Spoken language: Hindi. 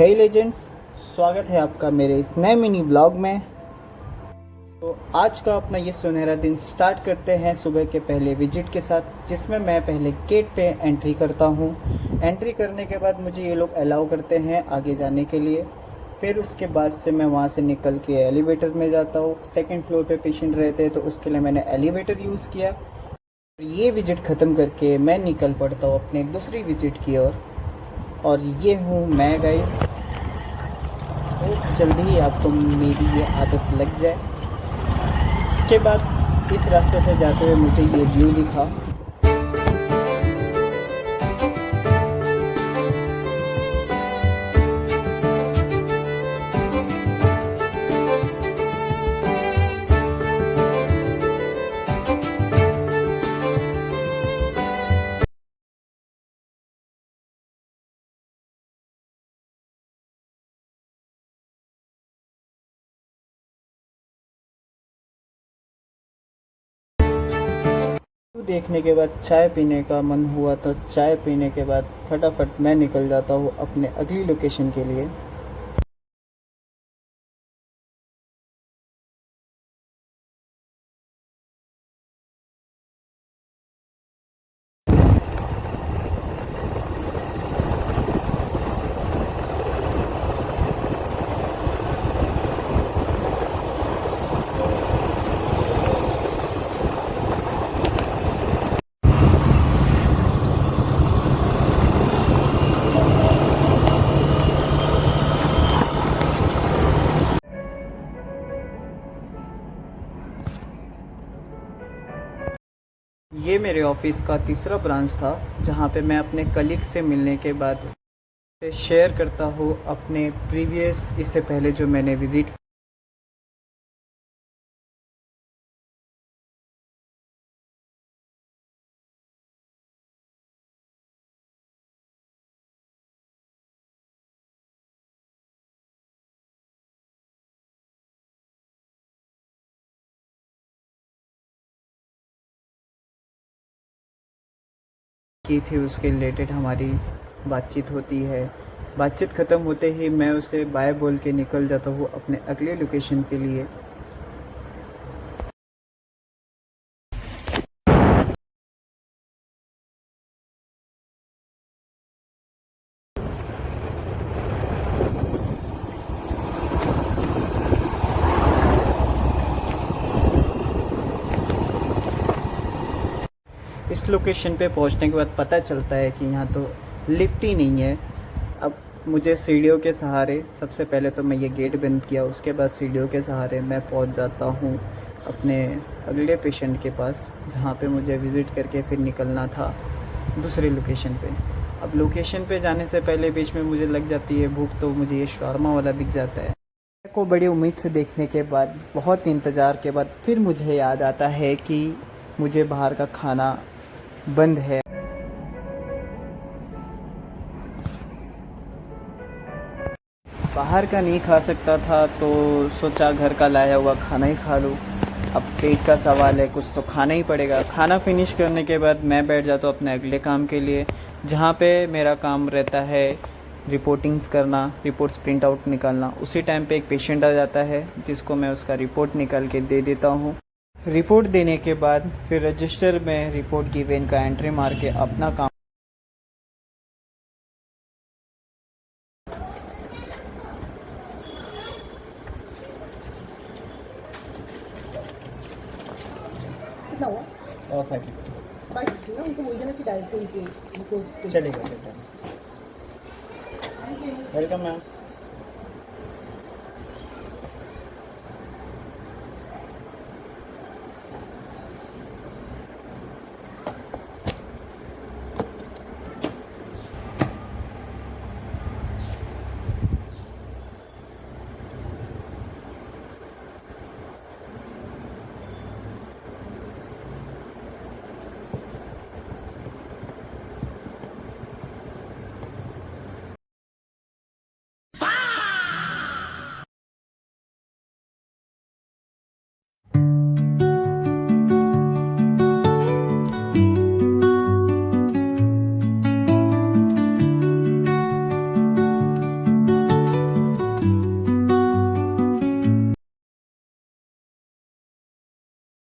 हे लेजेंड्स, स्वागत है आपका मेरे इस नए मिनी ब्लॉग में। तो आज का अपना ये सुनहरा दिन स्टार्ट करते हैं सुबह के पहले विजिट के साथ, जिसमें मैं पहले गेट पे एंट्री करता हूँ। एंट्री करने के बाद मुझे ये लोग अलाउ करते हैं आगे जाने के लिए। फिर उसके बाद से मैं वहाँ से निकल के एलिवेटर में जाता हूँ। सेकंड फ्लोर पे पेशेंट रहते हैं तो उसके लिए मैंने एलिवेटर यूज़ किया। ये विजिट ख़त्म करके मैं निकल पड़ता हूँ अपने दूसरी विजिट की ओर। और ये हूँ मैं गाइस। तो जल्दी ही आपको मेरी ये आदत लग जाए। इसके बाद इस रास्ते से जाते हुए मुझे ये व्यू दिखा। देखने के बाद चाय पीने का मन हुआ, तो चाय पीने के बाद फटाफट मैं निकल जाता हूँ अपने अगली लोकेशन के लिए। ये मेरे ऑफिस का तीसरा ब्रांच था, जहाँ पे मैं अपने कलीग से मिलने के बाद शेयर करता हूँ अपने प्रीवियस, इससे पहले जो मैंने विज़िट की थी उसके रिलेटेड हमारी बातचीत होती है। बातचीत ख़त्म होते ही मैं उसे बाय बोल के निकल जाता हूँ अपने अगले लोकेशन के लिए। इस लोकेशन पे पहुंचने के बाद पता चलता है कि यहाँ तो लिफ्ट ही नहीं है। अब मुझे सीढ़ियों के सहारे, सबसे पहले तो मैं ये गेट बंद किया, उसके बाद सीढ़ियों के सहारे मैं पहुंच जाता हूँ अपने अगले पेशेंट के पास, जहाँ पे मुझे विज़िट करके फिर निकलना था दूसरे लोकेशन पे। अब लोकेशन पे जाने से पहले बीच में मुझे लग जाती है भूख, तो मुझे ये शवारमा वाला दिख जाता है। को बड़ी उम्मीद से देखने के बाद, बहुत इंतज़ार के बाद फिर मुझे याद आता है कि मुझे बाहर का खाना बंद है। बाहर का नहीं खा सकता था तो सोचा घर का लाया हुआ खाना ही खा लूँ। अब पेट का सवाल है, कुछ तो खाना ही पड़ेगा। खाना फिनिश करने के बाद मैं बैठ जाता हूँ अपने अगले काम के लिए, जहाँ पे मेरा काम रहता है रिपोर्टिंग्स करना, रिपोर्ट्स प्रिंट आउट निकालना। उसी टाइम पे एक पेशेंट आ जाता है जिसको मैं उसका रिपोर्ट निकाल के दे देता हूँ। रिपोर्ट देने के बाद फिर रजिस्टर में रिपोर्ट की वेन का एंट्री मार के अपना काम कितना हुआ? और 550 ना, उनको बोल देना कि डायरेक्ट उनको चलेगा बेटा। Welcome ma'am.